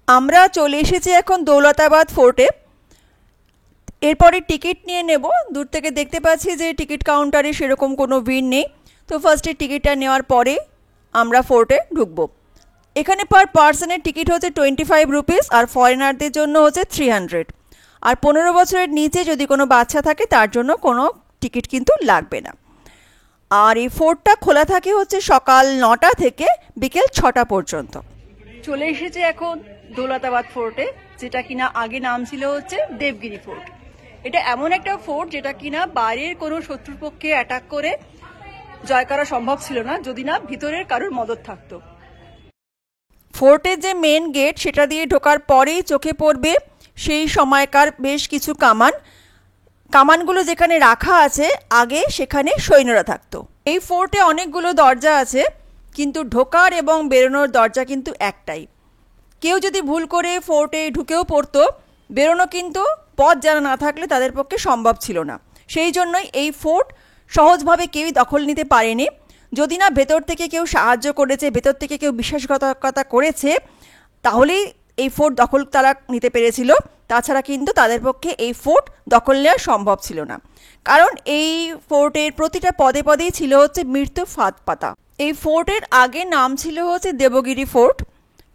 আমরা চলে এসেছি এখন দৌলতাবাদ ফোর্টে। এরপরে টিকিট নিয়ে নেব। দূর থেকে দেখতে পাচ্ছি যে টিকিট কাউন্টারে সেরকম কোনো ভিড় নেই। তো ফার্স্টে টিকিটটা নেওয়ার পরে আমরা ফোর্টে ঢুকবো। এখানে পার পার্সনের টিকিট হচ্ছে 25 রুপিস, আর ফরেনারদের জন্য হচ্ছে 300। আর 15 বছরের নিচে যদি কোনো বাচ্চা থাকে তার জন্য কোনো টিকিট কিন্তু লাগবে না। আর এই ফোর্টটা খোলা থাকে হচ্ছে সকাল 9টা থেকে বিকেল 6টা পর্যন্ত। চলে এসেছে এখন দৌলতাবাদ ফোর্টে, যেটা কিনা আগে নাম ছিল হচ্ছে দেবগিরি ফোর্ট। এটা এমন একটা ফোর্ট যেটা কিনা বাইরের কোনো শত্রুপক্ষে অ্যাটাক করে জয় করা সম্ভব ছিল না যদি না ভিতরের কারোর মদত থাকতো। ফোর্টের যে মেন গেট সেটা দিয়ে ঢোকার পরেই চোখে পড়বে সেই সময়কার বেশ কিছু কামানগুলো যেখানে রাখা আছে, আগে সেখানে সৈন্যরা থাকতো। এই ফোর্টে অনেকগুলো দরজা আছে, কিন্তু ঢোকার এবং বেরোনোর দরজা কিন্তু একটাই। কেউ যদি ভুল করে ফোর্টে ঢুকেও পড়তো, বেরোনো কিন্তু পথ জানা না থাকলে তাদের পক্ষে সম্ভব ছিল না। সেই জন্যই এই ফোর্ট সহজভাবে কেউই দখল নিতে পারেনি। যদি না ভেতর থেকে কেউ সাহায্য করেছে, ভেতর থেকে কেউ বিশ্বাসঘাতকতা করেছে, তাহলেই এই ফোর্ট দখল তারা নিতে পেরেছিল। তাছাড়া কিন্তু তাদের পক্ষে এই ফোর্ট দখল নেওয়া সম্ভব ছিল না, কারণ এই ফোর্টের প্রতিটা পদে পদেই ছিল হচ্ছে মৃত্যু ফাঁদ পাতা। এই ফোর্টের আগে নাম ছিল হচ্ছে দেবগিরি ফোর্ট।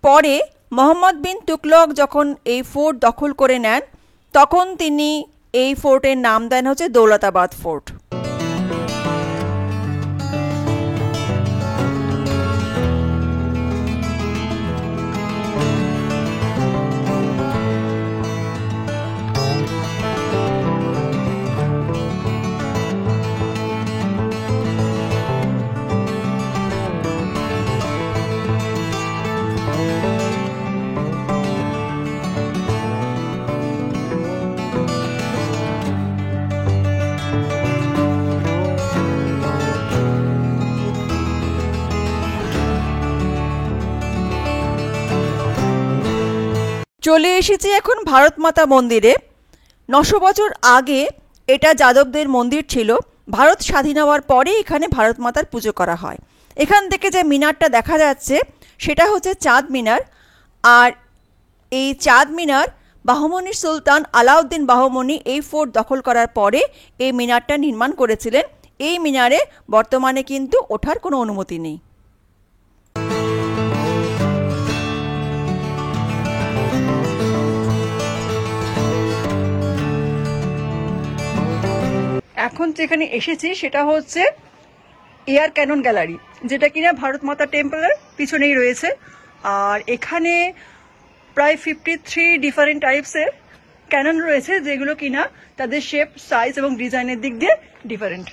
পরে মোহাম্মদ বিন তুগলক যখন এই ফোর্ট দখল করে নেন, তখন তিনি এই ফোর্টের নাম দেন হচ্ছে দৌলতাবাদ ফোর্ট। চলে এসেছি এখন ভারত মাতা মন্দিরে। 900 বছর আগে এটা যাদবদের মন্দির ছিল। ভারত স্বাধীন হওয়ার পরে এখানে ভারত মাতার পুজো করা হয়। এখান থেকে যে মিনারটা দেখা যাচ্ছে সেটা হচ্ছে চাঁদ মিনার। আর এই চাঁদ মিনার বাহমনি সুলতান আলাউদ্দিন বাহমনি এই ফোর্ট দখল করার পরে এই মিনারটা নির্মাণ করেছিলেন। এই মিনারে বর্তমানে কিন্তু ওঠার কোনো অনুমতি নেই। এখন যেখানে এসেছি সেটা হচ্ছে এয়ার ক্যানন গ্যালারি, যেটা কিনা ভারত মাতা টেম্পলের পিছনেই রয়েছে। আর এখানে প্রায় 53 ডিফারেন্ট টাইপসের ক্যানন রয়েছে, যেগুলো কিনা তাদের শেপ, সাইজ এবং ডিজাইনের দিক দিয়ে ডিফারেন্ট।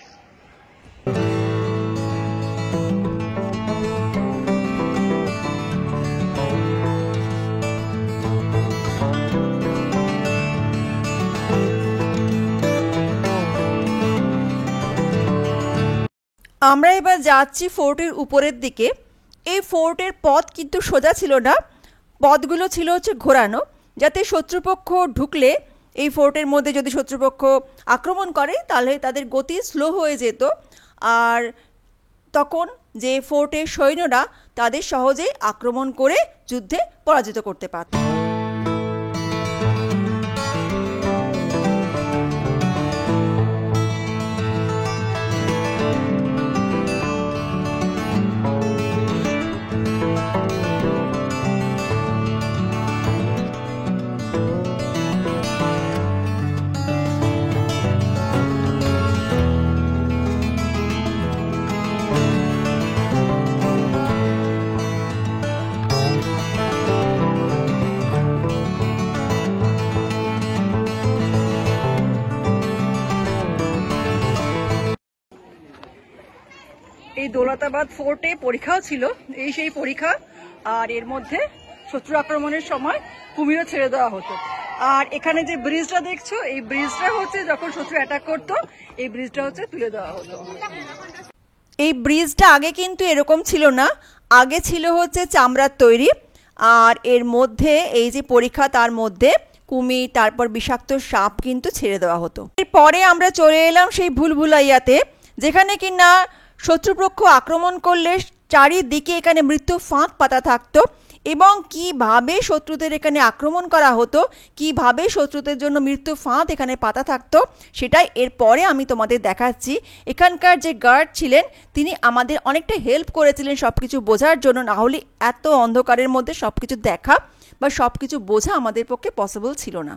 আমরা এবার যাচ্ছি ফোর্টের উপরের দিকে। এই ফোর্টের পথ কিন্তু সোজা ছিল না, পথগুলো ছিল হচ্ছে ঘোরানো, যাতে শত্রুপক্ষ ঢুকলে এই ফোর্টের মধ্যে যদি শত্রুপক্ষ আক্রমণ করে তাহলে তাদের গতি স্লো হয়ে যেত, আর তখন যে ফোর্টের সৈন্যরা তাদের সহজেই আক্রমণ করে যুদ্ধে পরাজিত করতে পারত। এই দৌলতাবাদ ফোর্টে পরীক্ষাও ছিল, এই সেই পরীক্ষা। আর এর মধ্যে শত্রু আক্রমণের সময় কুমিরও ছেড়ে দেওয়া হতো। আর এখানে যে ব্রিজটা দেখছো, এই ব্রিজটা হচ্ছে যখন শত্রু অ্যাটাক করতো, এই ব্রিজটা হচ্ছে তুলে দেওয়া হতো। এই ব্রিজটা আগে কিন্তু এরকম ছিল না, আগে ছিল হচ্ছে চামড়ার তৈরি। আর এর মধ্যে এই যে পরীক্ষা, তার মধ্যে কুমির, তারপর বিষাক্ত সাপ কিন্তু ছেড়ে দেওয়া হতো। এরপরে আমরা চলে এলাম সেই ভুলভুলাইয়াতে, যেখানে কিনা শত্রুপক্ষ আক্রমণ করলে চারিদিকে এখানে মৃত্যু ফাঁদ পাতা থাকতো। এবং কিভাবে শত্রুদের এখানে আক্রমণ করা হতো, কিভাবে শত্রুদের জন্য মৃত্যু ফাঁদ এখানে পাতা থাকতো, সেটাই এরপরে আমি তোমাদের দেখাচ্ছি। এখানকার যে গার্ড ছিলেন তিনি আমাদের অনেকটা হেল্প করেছিলেন সব কিছু বোঝার জন্য, না হলে এত অন্ধকারের মধ্যে সব কিছু দেখা বা সব কিছু বোঝা আমাদের পক্ষে পসিবল ছিল না।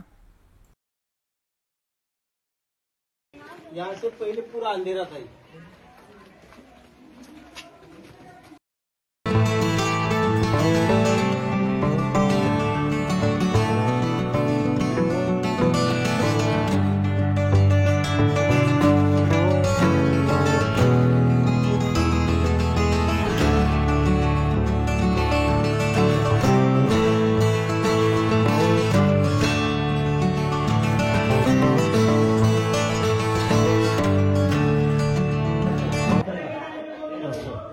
यहाँ से पहले पूरा अंधेरा था।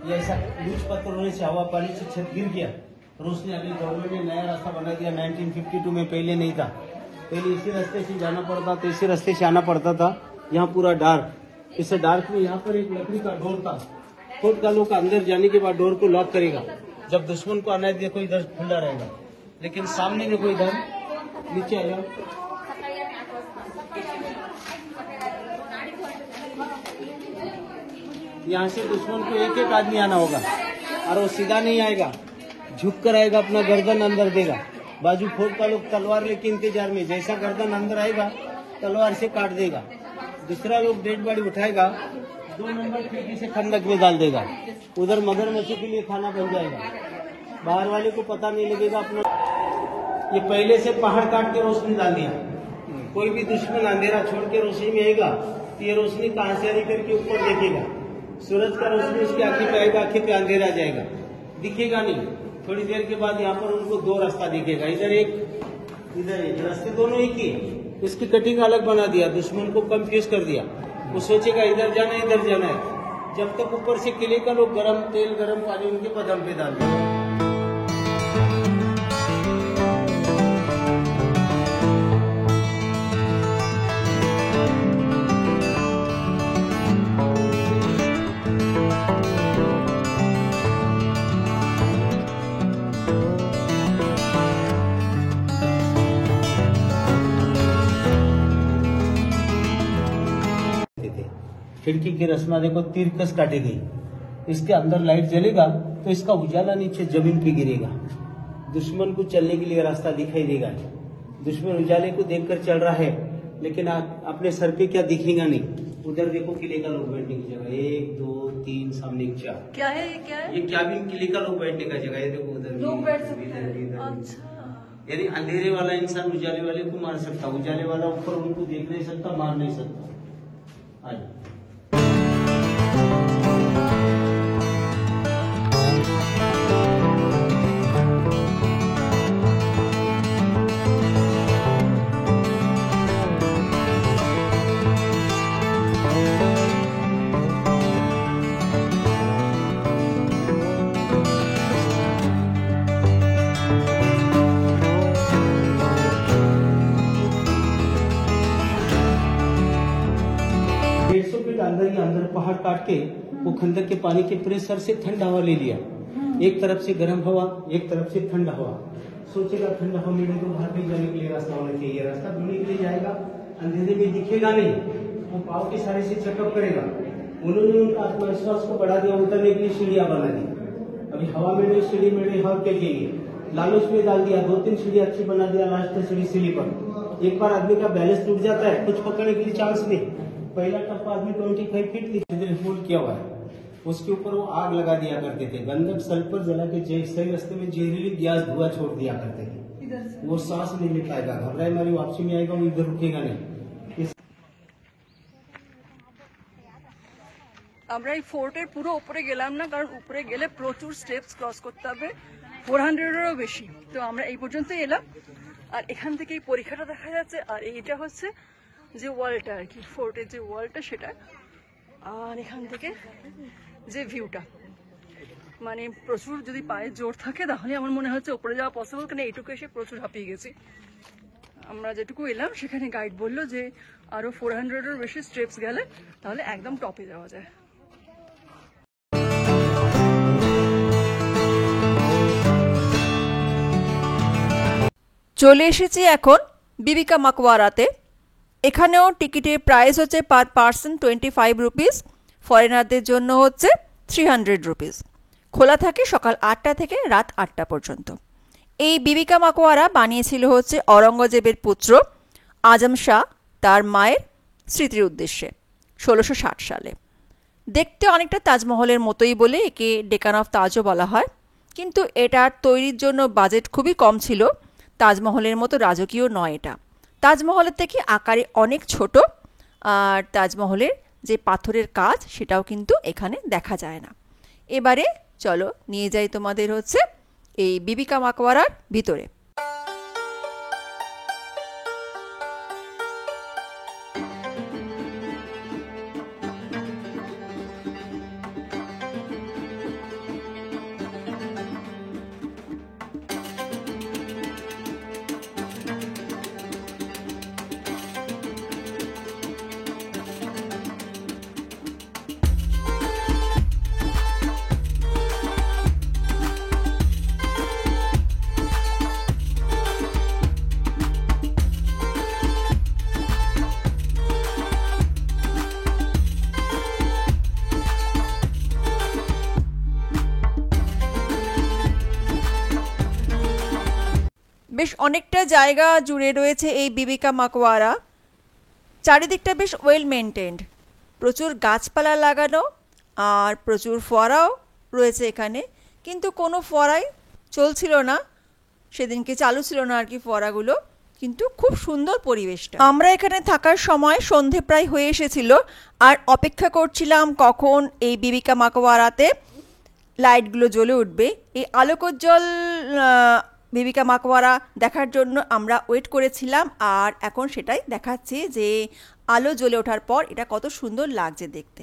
ये ऐसा लूज पत्थर होने से हवा पानी से छत गिर गया। रोशनी अभी गवर्नमेंट ने नया रास्ता बना दिया, 1952 में, पहले नहीं था। पहले इसी रास्ते से जाना पड़ता था, इसी रास्ते से आना पड़ता था। यहाँ पूरा डार्क, इस डार्क में यहाँ पर एक लकड़ी का डोर था। खुद का लोग अंदर जाने के बाद डोर को लॉक करेगा। जब दुश्मन को आना है कोई इधर खुला रहेगा, लेकिन सामने में कोई इधर नीचे आया। यहाँ से दुश्मन को एक एक आदमी आना होगा और वो सीधा नहीं आएगा, झुक कर आएगा, अपना गर्दन अंदर देगा। बाजू फोड़ का लोग तलवार लेके इंतजार में, जैसा गर्दन अंदर आएगा तलवार से काट देगा। दूसरा लोग डेड बॉडी उठाएगा, 2 नंबर खिड़की से खंडक में डाल देगा। उधर मगरमच्छी के लिए खाना बन जाएगा, बाहर वाले को पता नहीं लगेगा। अपना ये पहले से पहाड़ काट के रोशनी डाल दिया। कोई भी दुश्मन अंधेरा छोड़ के रोशनी में आएगा तो ये रोशनी कहां से आ करके ऊपर देखेगा। सूरज का रोशनी उसकी आंखें पे आएगा, आंखें पे अंधेरा जाएगा, दिखेगा नहीं। थोड़ी देर के बाद यहाँ पर उनको 2 रास्ता दिखेगा, इधर एक इधर एक, रास्ते दोनों एक ही। इसकी कटिंग अलग बना दिया, दुश्मन को कंफ्यूज कर दिया। वो सोचेगा इधर जाना है, इधर जाना है। जब तक ऊपर से किले का लोग गरम तेल गरम पानी उनके बदन पे डाल दिया। खिड़की की रचना देखो, तीर कस काटी गई। इसके अंदर लाइट जलेगा तो इसका उजाला नीचे जमीन पे गिरेगा, दुश्मन को चलने के लिए रास्ता दिखाई देगा। दुश्मन उजाले को देखकर चल रहा है, लेकिन अपने सर पे क्या दिखेगा नहीं। उधर देखो किले का लोग बैठने की जगह, 1 2 3 सामने 4। क्या है ये, क्या है ये कैबिन किले का लोग बैठने का जगह है। देखो उधर लोग बैठ सकते हैं। अच्छा, यानी अंधेरे वाला इंसान उजाले वाले को मार सकता, उजाले वाला ऊपर उनको देख नहीं सकता, मार नहीं सकता। आइए अंदर पहाड़ काट के वो खंडक के पानी के प्रेशर से ठंडा हवा ले लिया। एक तरफ से गर्म हवा, एक तरफ से ठंडा हवा। सोचेगा ठंडा हवा मिले तो बाहर भी जाने के लिए रास्ता होना चाहिए। रास्ता ढूंढने के लिए जाएगा, अंधेरे में दिखेगा नहीं, वो पाव के सारे से चेकअप करेगा। उन्होंने उनका आत्मविश्वास को बढ़ा दिया, उतरने के लिए सीढ़ियां बना दी। अभी हवा में नहीं, सीढ़ी में नहीं, हवा के लिए लालच में डाल दिया। 2-3 सीढ़ी अच्छी बना दिया, लास्ट सीढ़ी स्लीपर। एक बार आदमी का बैलेंस टूट जाता है, कुछ पकड़ने के लिए चांस नहीं। पहला टप्पा आदमी 25 फीट होल किया हुआ है, उसके ऊपर वो आग लगा दिया करते थे। गंधक सल्फर जला के सही रास्ते में जहरीली गैस धुआं छोड़ दिया करते थे। वो सांस नहीं ले पाएगा, घबराए मारी वापसी में आएगा, वो इधर रुकेगा नहीं। আমরা এই ফোর্টের পুরো উপরে গেলাম না, কারণ উপরে গেলে প্রচুর স্টেপস ক্রস করতে হবে, 400-এরও বেশি। তো আমরা এই পর্যন্তই এলাম। আর এখান থেকে এই পরীক্ষাটা দেখা যাচ্ছে, আর এইটা হচ্ছে যে ওয়ালটা আর কি, ফোর্টের যে ওয়ালটা সেটা। আর এখান থেকে যে ভিউটা, মানে প্রচুর যদি পায়ে জোর থাকে তাহলে আমার মনে হচ্ছে উপরে যাওয়া পসিবল, কারণ এইটুকু এসে প্রচুর হাঁপিয়ে গেছি। আমরা যেটুকু এলাম সেখানে গাইড বললো যে আরও 400-এরও বেশি স্টেপস গেলে তাহলে একদম টপে যাওয়া যায়। চলে এসেছি এখন বিবিকা মাকওয়ারাতে। এখানেও টিকিটের প্রাইস হচ্ছে পার পার্সন 25 রুপিস, ফরেনারদের জন্য হচ্ছে 300 রুপিস। খোলা থাকে সকাল 8টা থেকে রাত 8টা পর্যন্ত। এই বিবিকা মাকওয়ারা বানিয়েছিল হচ্ছে অরঙ্গজেবের পুত্র আজম শাহ তার মায়ের স্মৃতির উদ্দেশ্যে 1660 সালে। দেখতে অনেকটা তাজমহলের মতোই বলে একে ডেকান অফ তাজও বলা হয়, কিন্তু এটার তৈরির জন্য বাজেট খুবই কম ছিল। তাজমহলের মতো রাজকীয় নয় এটা, তাজমহলের থেকে আকারে অনেক ছোট। আর তাজমহলের যে পাথরের কাজ সেটাও কিন্তু এখানে দেখা যায় না। এবারে চলো নিয়ে যাই তোমাদের হচ্ছে এই বিবিকা মাকওয়ারার ভিতরে। বেশ অনেকটা জায়গা জুড়ে রয়েছে এই বিবিকা মাকওয়ারা। চারিদিকটা বেশ ওয়েল মেনটেন্ড, প্রচুর গাছপালা লাগানো আর প্রচুর ফোয়ারাও রয়েছে এখানে, কিন্তু কোনো ফোয়ারাই চলছিল না, সেদিনকে চালু ছিল না আর কি ফোয়ারাগুলো, কিন্তু খুব সুন্দর পরিবেশটা। আমরা এখানে থাকার সময় সন্ধে প্রায় হয়ে এসেছিল আর অপেক্ষা করছিলাম কখন এই বিবিকা মাকওয়ারাতে লাইটগুলো জ্বলে উঠবে। এই আলোকোজ্জ্বল বিবিকা মাকওয়ারা দেখার জন্য আমরা ওয়েট করেছিলাম, আর এখন সেটাই দেখাচ্ছি যে আলো জ্বলে ওঠার পর এটা কত সুন্দর লাগছে দেখতে।